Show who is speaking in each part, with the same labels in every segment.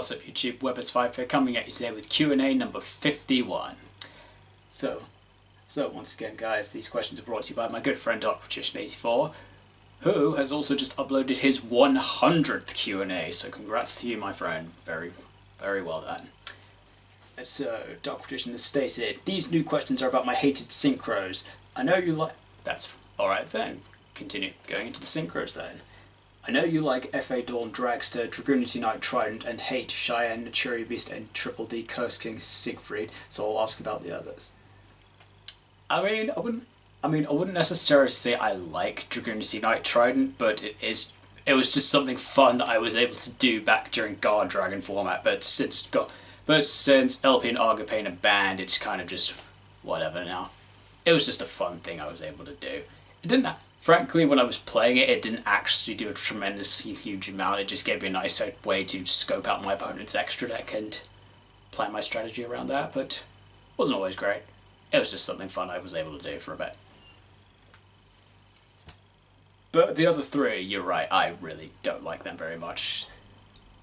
Speaker 1: What's up YouTube, Webberz05 here, coming at you today with Q&A number 51. So once again guys, these questions are brought to you by my good friend Dr.Magician84, who has also just uploaded his 100th Q&A, so congrats to you my friend, very, very well done. So, Dr. Magician has stated, these new questions are about my hated synchros. I know you like... That's alright then, continue going into the synchros then. I know you like F.A. Dawn, Dragster, Dragoonity Knight, Trident, and hate Cheyenne, Naturi Beast, and Triple D, Curse King, Siegfried, so I'll ask about the others. I wouldn't necessarily say I like Dragoonity Knight, Trident, but it was just something fun that I was able to do back during Guard Dragon format, but since LP and Argopane are banned, it's kind of just whatever now. It was just a fun thing I was able to do. It didn't... Frankly, when I was playing it, it didn't actually do a tremendously huge amount. It just gave me a nice way to scope out my opponent's extra deck and plan my strategy around that, but it wasn't always great. It was just something fun I was able to do for a bit. But the other three, you're right, I really don't like them very much.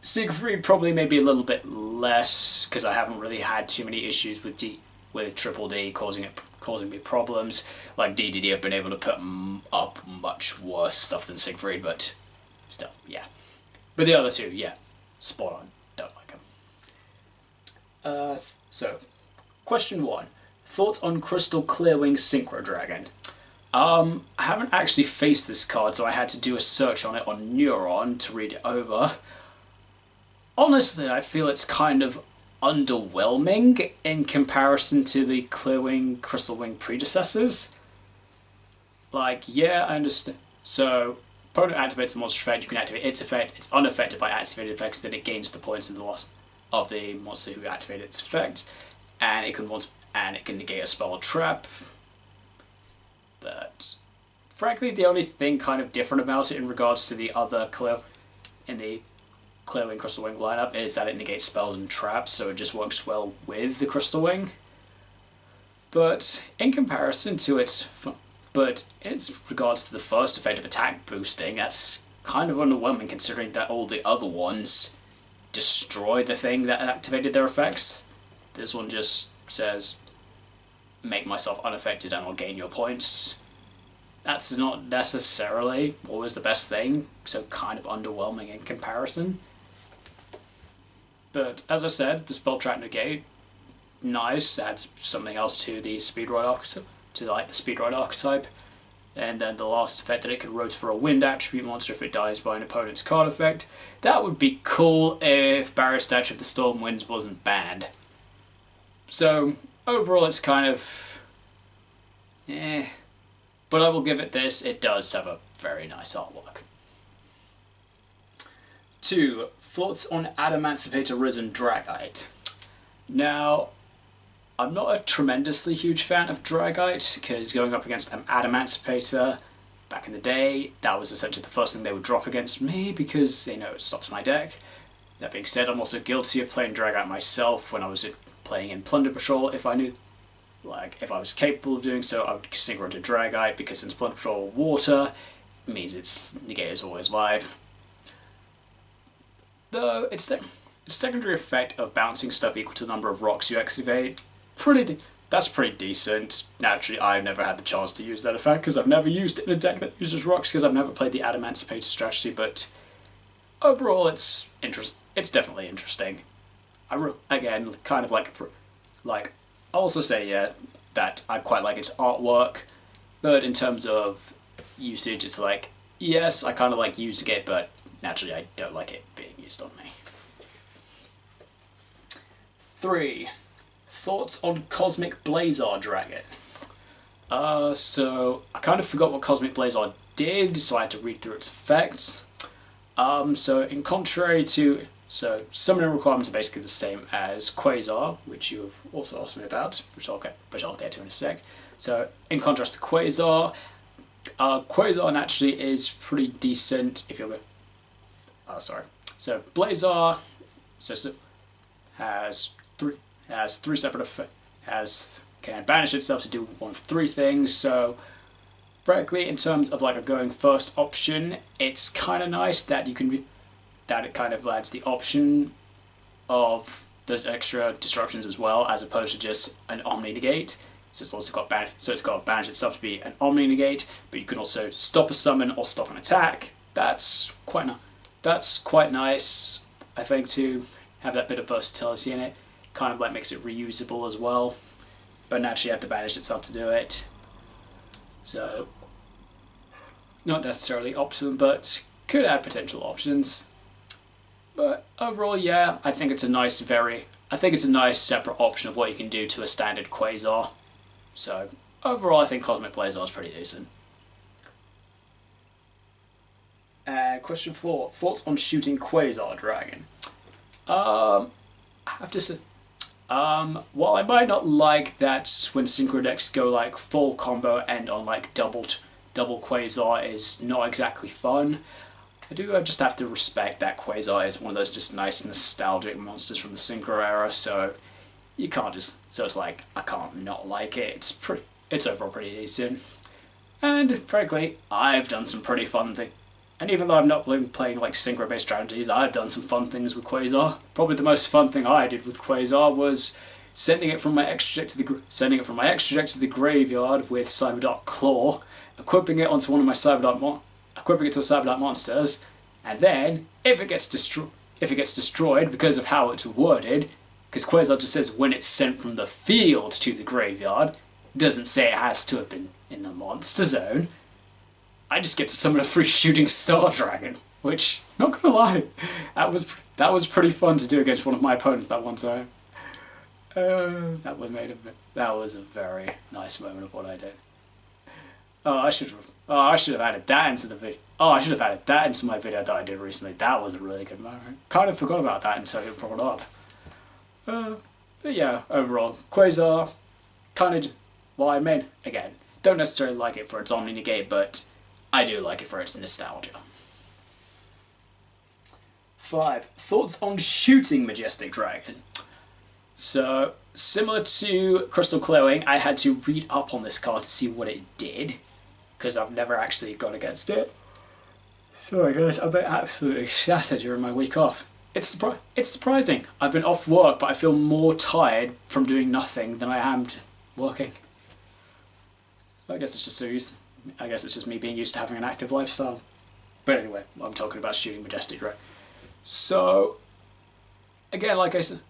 Speaker 1: Siegfried probably maybe a little bit less, because I haven't really had too many issues with Triple D causing me problems. Like DDD, I've been able to put up much worse stuff than Siegfried, but still, yeah. But the other two, yeah, spot on. Don't like them. So, question 1. Thoughts on Crystal Clearwing Synchro Dragon? I haven't actually faced this card, so I had to do a search on it on Neuron to read it over. Honestly, I feel it's kind of underwhelming in comparison to the Clearwing Crystal Wing predecessors. Like, yeah, I understand. So, opponent activates a monster effect, you can activate its effect, it's unaffected by activated effects, then it gains the points of the loss of the monster who activated its effect, and it can negate a spell or trap. But frankly, the only thing kind of different about it in regards to the other Clearwing Crystal Wing lineup is that it negates spells and traps, so it just works well with the Crystal Wing. But in comparison to its regards to the first effect of attack boosting, that's kind of underwhelming considering that all the other ones destroy the thing that activated their effects. This one just says, make myself unaffected and I'll gain your points. That's not necessarily always the best thing, so kind of underwhelming in comparison. But as I said, the spell trap negate, nice, adds something else to the speed ride archetype, and then the last effect that it can rotate for a wind attribute monster if it dies by an opponent's card effect. That would be cool if Barrier Statue of the Storm Winds wasn't banned. So overall, it's kind of but I will give it this. It does have a very nice artwork. 2. Thoughts on Adamancipator Risen Dragite? Now, I'm not a tremendously huge fan of Dragite, because going up against an Adamancipator back in the day, that was essentially the first thing they would drop against me, because they know it stops my deck. That being said, I'm also guilty of playing Dragite myself when I was playing in Plunder Patrol. If I was capable of doing so, I would synchro to Dragite, because since Plunder Patrol water, it means its negate is always live. Though its secondary effect of bouncing stuff equal to the number of rocks you activate, that's pretty decent. Naturally, I've never had the chance to use that effect because I've never used it in a deck that uses rocks because I've never played the Adamancipator strategy, but overall it's definitely interesting. Again, kind of like I'll also say, yeah, that I quite like its artwork, but in terms of usage, it's like, yes, I kind of like using it, but naturally I don't like it being used on me. 3. Thoughts on Cosmic Blazar Dragon? So I kind of forgot what Cosmic Blazar did, so I had to read through its effects. So in contrary to... So summoning requirements are basically the same as Quasar, which you have also asked me about, which I'll get to in a sec. So in contrast to Quasar, Quasar naturally is pretty decent if you're... So Blazar has three separate effects, can banish itself to do one of 3 things, so frankly in terms of like a going first option, it's kind of nice that it kind of adds the option of those extra disruptions as well, as opposed to just an omni negate. So it's also got it's got banish itself to be an omni negate, but you can also stop a summon or stop an attack. That's quite nice, I think, to have that bit of versatility in it. Kind of like makes it reusable as well, but naturally you have to banish itself to do it. So not necessarily optimum, but could add potential options. But overall, yeah, I think it's a nice separate option of what you can do to a standard Quasar. So overall, I think Cosmic Blazar is pretty decent. And question 4: thoughts on shooting Quasar Dragon? I have to say, while I might not like that when synchro decks go like full combo and on like double Quasar is not exactly fun, I just have to respect that Quasar is one of those just nice nostalgic monsters from the synchro era, so you can't just, so it's like, I can't not like it. It's overall pretty decent. And frankly, I've done some pretty fun things. And even though I've not been playing like synchro-based strategies, I've done some fun things with Quasar. Probably the most fun thing I did with Quasar was sending it from my extra deck to the graveyard with Cyberdark Claw, equipping it onto one of my equipping it to a Cyberdark monsters, and then if it gets destroyed because of how it's worded, because Quasar just says when it's sent from the field to the graveyard, it doesn't say it has to have been in the monster zone, I just get to summon a free shooting star dragon, which, not gonna lie, that was pretty fun to do against one of my opponents that one time. That was a very nice moment of what I did. I should have added that into the video. Oh, I should have added that into my video that I did recently. That was a really good moment. Kind of forgot about that until you brought it up. But yeah, overall, Quasar, well, I mean, again, don't necessarily like it for its omni negate, but I do like it for its nostalgia. 5. Thoughts on shooting Majestic Dragon? So, similar to Crystal Clearing, I had to read up on this card to see what it did, because I've never actually gone against it. Sorry guys, I've been absolutely shattered during my week off. It's surprising. I've been off work, but I feel more tired from doing nothing than I am working. I guess it's just me being used to having an active lifestyle. But anyway, I'm talking about shooting Majestic Dragon. So, again, like I said,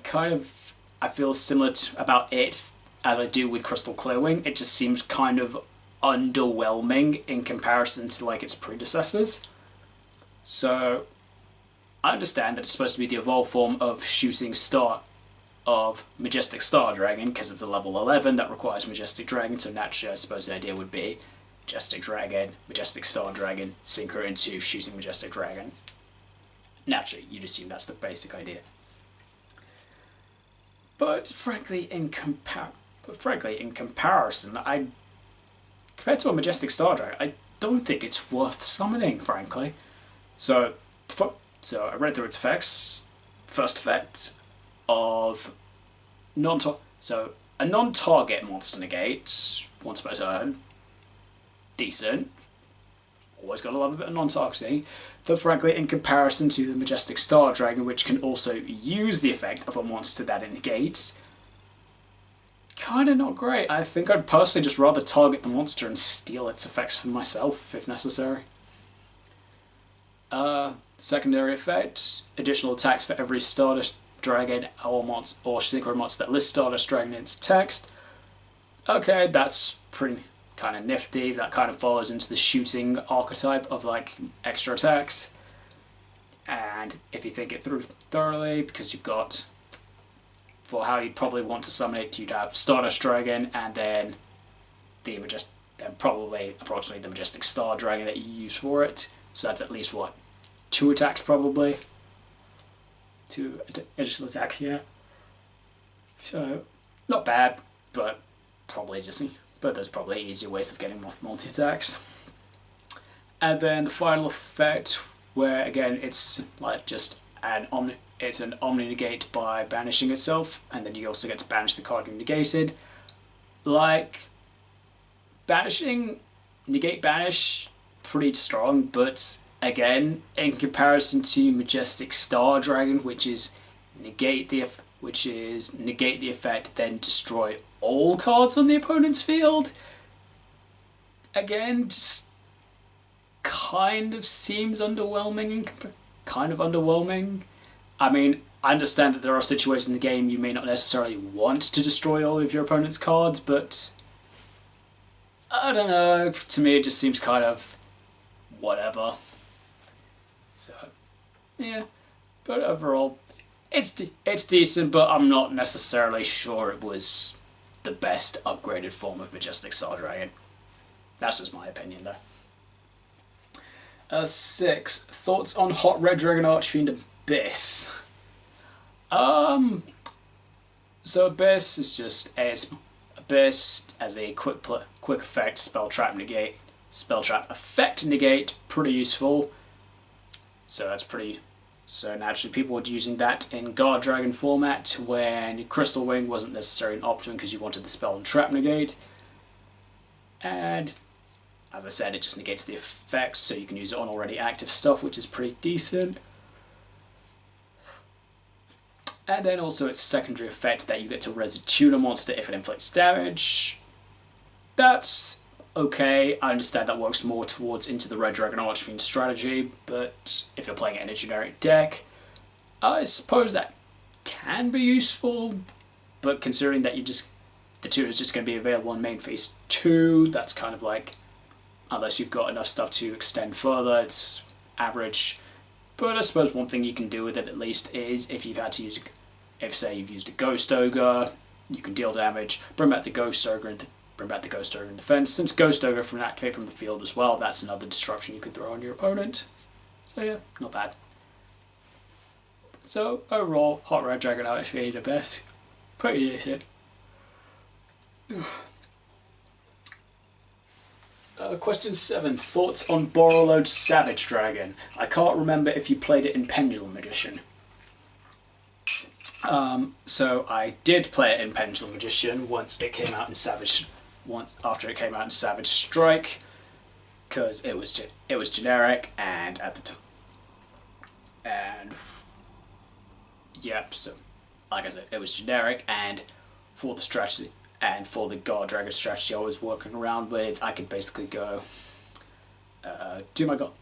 Speaker 1: kind of, I feel similar about it as I do with Crystal Clearwing. It just seems kind of underwhelming in comparison to like its predecessors. So, I understand that it's supposed to be the evolved form of Majestic Star Dragon, because it's a level 11 that requires Majestic Dragon, so naturally I suppose the idea would be Majestic Dragon, Majestic Star Dragon, synchro into shooting Majestic Dragon. Naturally, you'd assume that's the basic idea. But frankly, in comparison, compared to a Majestic Star Dragon, I don't think it's worth summoning, frankly. So I read through its effects. First effect of a non-target monster negate once per turn. Decent. Always gotta love a bit of non-targeting. Though frankly, in comparison to the Majestic Star Dragon, which can also use the effect of a monster that it negates, kinda not great. I think I'd personally just rather target the monster and steal its effects for myself, if necessary. Secondary effect, additional attacks for every Stardust Dragon or Synchro monster that lists Stardust Dragon in its text. Okay, that's pretty kind of nifty. That kind of follows into the shooting archetype of like extra attacks. And if you think it through thoroughly, because you've got, for how you'd probably want to summon it, you'd have Stardust Dragon and then probably approximately the Majestic Star Dragon that you use for it. So that's at least what, 2 attacks probably. 2 additional attacks, yeah. So not bad, but there's probably easier ways of getting multi-attacks. And then the final effect, where again it's like just an omni negate by banishing itself, and then you also get to banish the card you negated. Like banishing, negate banish, pretty strong, but again, in comparison to Majestic Star Dragon, which is negate the effect, then destroy all cards on the opponent's field. Again, just kind of seems underwhelming. I mean, I understand that there are situations in the game you may not necessarily want to destroy all of your opponent's cards, but I don't know, to me it just seems kind of whatever. So, yeah, but overall, it's decent, but I'm not necessarily sure it was the best upgraded form of Majestic Star Dragon. That's just my opinion, though. 6. Thoughts on Hot Red Dragon Archfiend Abyss? So Abyss is just Abyss as a quick effect, spell trap effect negate, pretty useful. So that's pretty. So naturally, people were using that in Guard Dragon format when Crystal Wing wasn't necessarily an option because you wanted the spell and trap negate. And as I said, it just negates the effects, so you can use it on already active stuff, which is pretty decent. And then also its secondary effect that you get to res a tuner monster if it inflicts damage. That's okay. I understand that works more towards into the Red Dragon Archfiend strategy, but if you're playing it in a generic deck, I suppose that can be useful, but considering that the tuner is just going to be available in main phase 2, that's kind of like, unless you've got enough stuff to extend further, it's average. But I suppose one thing you can do with it at least is if you've had to use, if say you've used a Ghost Ogre, you can deal damage, bring back the Ghost Ogre in defense. Since Ghost Ogre can activate from the field as well, that's another disruption you could throw on your opponent. So yeah, not bad. So overall, Hot Red Dragon Archfiend Abyss, pretty decent. Question 7. Thoughts on Borrowload Savage Dragon? I can't remember if you played it in Pendulum Magician. So I did play it in Pendulum Magician after it came out in Savage Strike, because it was generic, and at the time, and yep. So like I said, it was generic, and for the strategy. And for the Guard Dragon strategy I was working around with, I could basically go do my Guard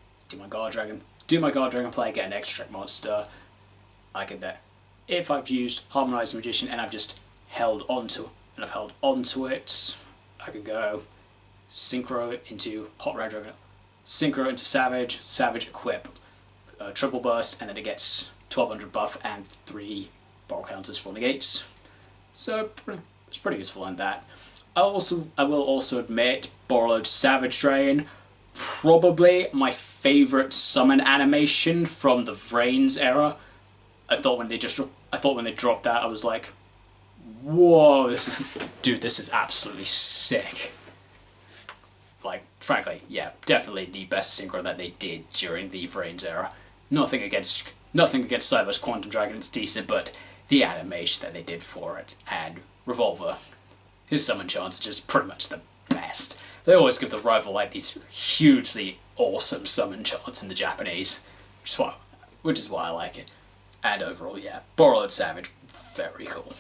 Speaker 1: Dragon play, get an extract monster. I could then, if I've used Harmonized Magician and I've just held onto it, I could go Synchro into Hot Red Dragon, Synchro into Savage equip, Triple Burst, and then it gets 1200 buff and 3 borrow counters for negates. So it's pretty useful in that. I will also admit, Borrowload Savage Dragon, probably my favourite summon animation from the Vrains era. I thought when they dropped that, I was like, whoa, this is absolutely sick. Like, frankly, yeah, definitely the best synchro that they did during the Vrains era. Nothing against Cyber's Quantum Dragon, it's decent, but the animation that they did for it, and Revolver, his summon chants are just pretty much the best. They always give the rival like these hugely awesome summon chants in the Japanese, which is why I like it. And overall, yeah, Borrowload Savage, very cool.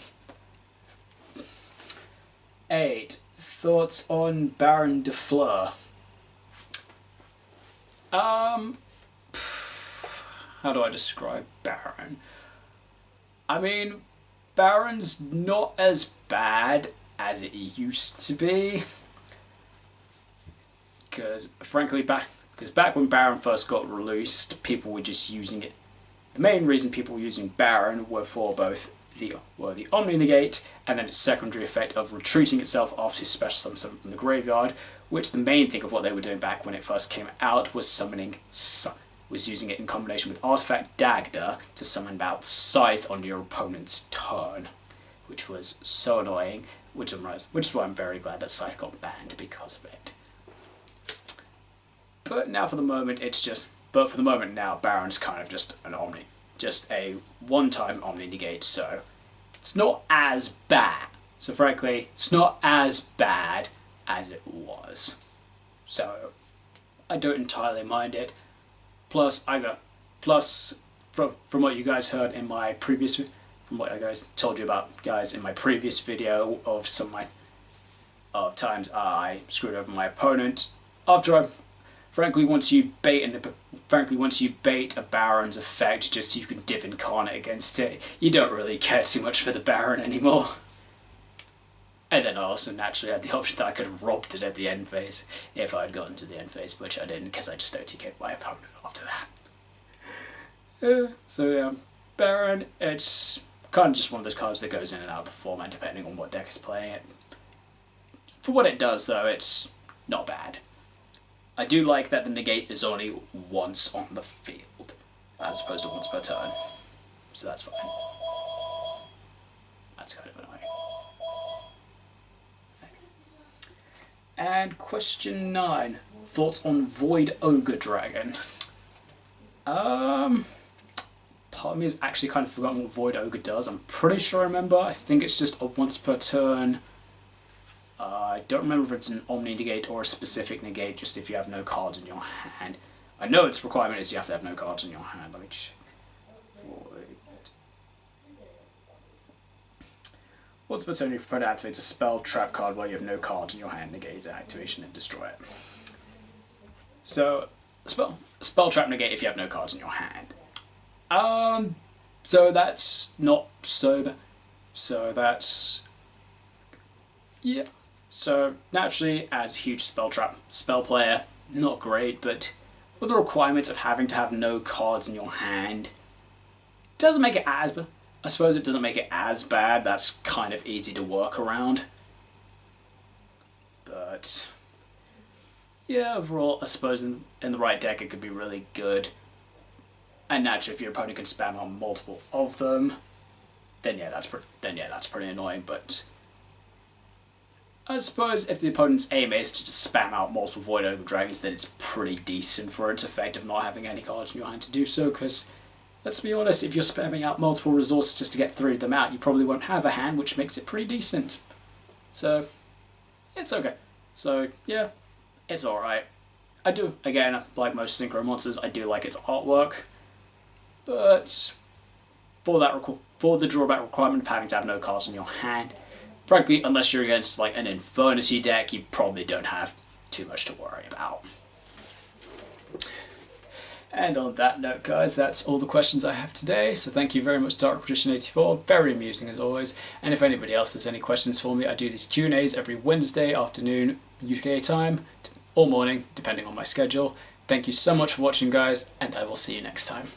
Speaker 1: 8. Thoughts on Baron de Fleur? How do I describe Baron? I mean, Baron's not as bad as it used to be, because frankly, back when Baron first got released, people were just using it. The main reason people were using Baron were for both the Omni Negate and then its secondary effect of retreating itself after special summon something from the graveyard, which the main thing of what they were doing back when it first came out was using it in combination with Artifact Dagda to summon out Scythe on your opponent's turn, which was so annoying, which is why I'm very glad that Scythe got banned because of it. But now for the moment now Baron's kind of just an Omni, just a one-time Omni Negate, so it's not as bad. So frankly, it's not as bad as it was. So I don't entirely mind it. Plus from what you guys heard in my previous, from what I guys told you about guys in my previous video of of times I screwed over my opponent. Frankly, once you bait a Baron's effect just so you can div incarnate against it, you don't really care too much for the Baron anymore. And then I also naturally had the option that I could have robbed it at the end phase if I had gotten to the end phase, which I didn't because I just OTK'd my opponent after that. So yeah, Baron, it's kind of just one of those cards that goes in and out of the format depending on what deck is playing it. For what it does though, it's not bad. I do like that the negate is only once on the field, as opposed to once per turn. So that's fine. That's kind of annoying. And question 9. Thoughts on Void Ogre Dragon? Part of me has actually kind of forgotten what Void Ogre does. I'm pretty sure I remember. I think it's just a once per turn. I don't remember if it's an Omni negate or a specific negate, just if you have no cards in your hand. I know its requirement is you have to have no cards in your hand. Let me check. Once per turn, your opponent activates a spell trap card while you have no cards in your hand, negate activation and destroy it. So, spell trap negate if you have no cards in your hand. So that's not so. So that's, yeah. So naturally, as a huge spell player, not great, but with the requirements of having to have no cards in your hand, doesn't make it as, I suppose it doesn't make it as bad. That's kind of easy to work around. But yeah, overall, I suppose in the right deck it could be really good. And naturally, if your opponent can spam on multiple of them, then yeah, that's pretty annoying. But I suppose if the opponent's aim is to just spam out multiple Void Ogre Dragons, then it's pretty decent for its effect of not having any cards in your hand to do so, because let's be honest, if you're spamming out multiple resources just to get 3 of them out, you probably won't have a hand, which makes it pretty decent. So, it's okay. So, yeah, it's alright. I do, again, like most Synchro monsters, I do like its artwork, but for the drawback requirement of having to have no cards in your hand, frankly, unless you're against like an Infernity deck, you probably don't have too much to worry about. And on that note, guys, that's all the questions I have today. So thank you very much, DarkMagician84. Very amusing as always. And if anybody else has any questions for me, I do these Q&As every Wednesday afternoon UK time, or morning, depending on my schedule. Thank you so much for watching, guys, and I will see you next time.